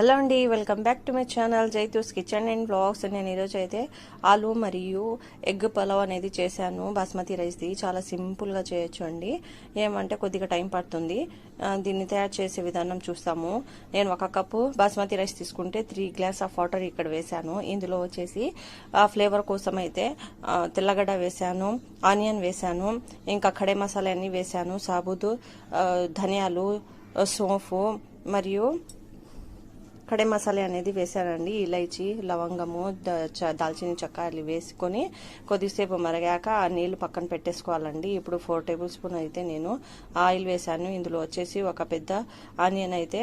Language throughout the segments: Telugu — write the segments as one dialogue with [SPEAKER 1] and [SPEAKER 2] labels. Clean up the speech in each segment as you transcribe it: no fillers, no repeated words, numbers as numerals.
[SPEAKER 1] హలో అండి, welcome back to my channel జైతూస్ కిచెన్ అండ్ బ్లాగ్స్. నేను ఈరోజు అయితే ఆలు మరియు ఎగ్ పలావ్ అనేది చేశాను. బాస్మతి రైస్ది చాలా సింపుల్గా చేయొచ్చు అండి. ఏమంటే కొద్దిగా టైం పడుతుంది. దీన్ని తయారు చేసే విధానం చూస్తాము. నేను 1 కప్పు బాస్మతి రైస్ తీసుకుంటే 3 గ్లాస్ ఆఫ్ వాటర్ ఇక్కడ వేశాను. ఇందులో వచ్చేసి ఫ్లేవర్ కోసం అయితే తెల్లగడ్డ వేశాను, ఆనియన్ వేశాను, ఇంకా ఖడే మసాలా అన్నీ వేశాను, సాబుతు ధనియాలు, సోంపు మరియు ఖడే మసాలా అనేది వేసానండి. ఇలైచి, లవంగము, దాల్చిన చెక్క అవి వేసుకొని కొద్దిసేపు మరగాక ఆ నీళ్లు పక్కన పెట్టేసుకోవాలండి. ఇప్పుడు 4 టేబుల్ స్పూన్ అయితే నేను ఆయిల్ వేసాను. ఇందులో వచ్చేసి ఒక పెద్ద ఆనియన్ అయితే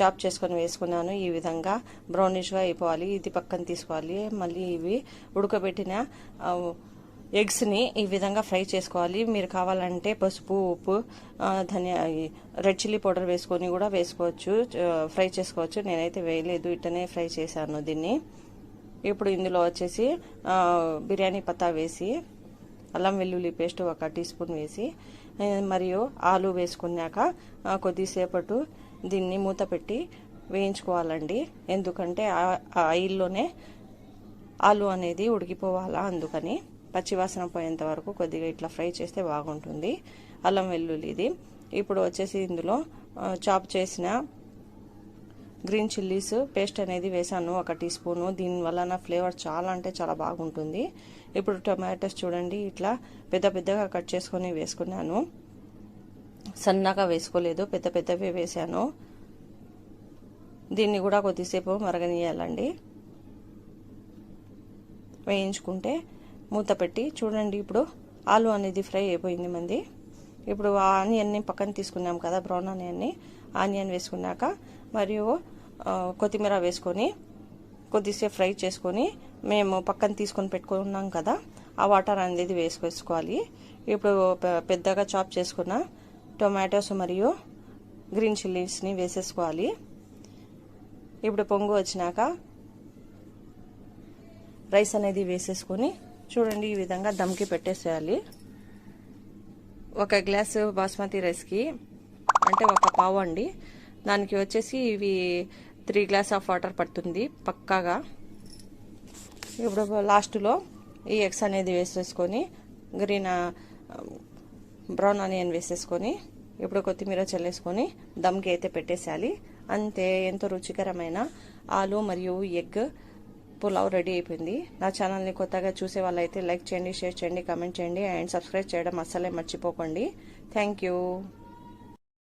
[SPEAKER 1] చాప్ చేసుకొని వేసుకున్నాను. ఈ విధంగా బ్రౌనిష్గా అయిపోవాలి. ఇది పక్కన తీసుకోవాలి. మళ్ళీ ఇవి ఉడకబెట్టిన ఎగ్స్ని ఈ విధంగా ఫ్రై చేసుకోవాలి. మీరు కావాలంటే పసుపు, ఉప్పు, రెడ్ చిల్లీ పౌడర్ వేసుకొని కూడా వేసుకోవచ్చు, ఫ్రై చేసుకోవచ్చు. నేనైతే వేయలేదు, ఇట్టనే ఫ్రై చేశాను దీన్ని. ఇప్పుడు ఇందులో వచ్చేసి బిర్యానీ పత్తా వేసి, అల్లం వెల్లుల్లి పేస్ట్ 1 టీ స్పూన్ వేసి, మరియు ఆలు వేసుకున్నాక కొద్దిసేపటు దీన్ని మూత పెట్టి వేయించుకోవాలండి. ఎందుకంటే ఆయిల్లోనే ఆలు అనేది ఉడికిపోవాలా, అందుకని పచ్చివాసన పోయేంత వరకు కొద్దిగా ఇట్లా ఫ్రై చేస్తే బాగుంటుంది. అల్లం వెల్లుల్లిది. ఇప్పుడు వచ్చేసి ఇందులో చాప్ చేసిన గ్రీన్ చిల్లీస్ పేస్ట్ అనేది వేసాను 1 టీ స్పూను. దీనివల్ల నా ఫ్లేవర్ చాలా అంటే చాలా బాగుంటుంది. ఇప్పుడు టొమాటోస్ చూడండి, ఇట్లా పెద్ద పెద్దగా కట్ చేసుకొని వేసుకున్నాను. సన్నగా వేసుకోలేదు, పెద్ద పెద్దవి వేసాను. దీన్ని కూడా కొద్దిసేపు మరగనీయాలండి. వేయించుకుంటే మూత పెట్టి చూడండి. ఇప్పుడు ఆలు అనేది ఫ్రై అయిపోయింది మంది. ఇప్పుడు ఆనియన్ని పక్కన తీసుకున్నాం కదా, బ్రౌన్ ఆనియన్ వేసుకున్నాక మరియు కొత్తిమీర వేసుకొని కొద్దిసేపు ఫ్రై చేసుకొని మేము పక్కన తీసుకొని పెట్టుకున్నాం కదా, ఆ వాటర్ అనేది వేసుకోవాలి. ఇప్పుడు పెద్దగా చాప్ చేసుకున్న టొమాటోస్ మరియు గ్రీన్ చిల్లీస్ని వేసేసుకోవాలి. ఇప్పుడు పొంగు వచ్చినాక రైస్ అనేది వేసేసుకొని చూడండి, ఈ విధంగా దమ్కి పెట్టేసేయాలి. 1 గ్లాసు బాస్మతి రైస్కి అంటే 1 పావు అండి. దానికి వచ్చేసి ఇవి 3 గ్లాస్ ఆఫ్ వాటర్ పడుతుంది పక్కాగా. ఇప్పుడు లాస్ట్లో ఈ ఎగ్స్ అనేది వేసేసుకొని బ్రౌన్ ఆనియన్ వేసేసుకొని ఇప్పుడు కొత్తిమీర చల్లేసుకొని దమ్కి అయితే పెట్టేసేయాలి. అంతే, ఎంతో రుచికరమైన ఆలు మరియు ఎగ్ పులావ్ రెడీ అయిపోయింది. నా ఛానల్ని కొత్తగా చూసే వాళ్ళైతే లైక్ చేయండి, షేర్ చేయండి, కామెంట్ చేయండి అండ్ సబ్స్క్రైబ్ చేయడం అస్సలే మర్చిపోకండి. Thank you.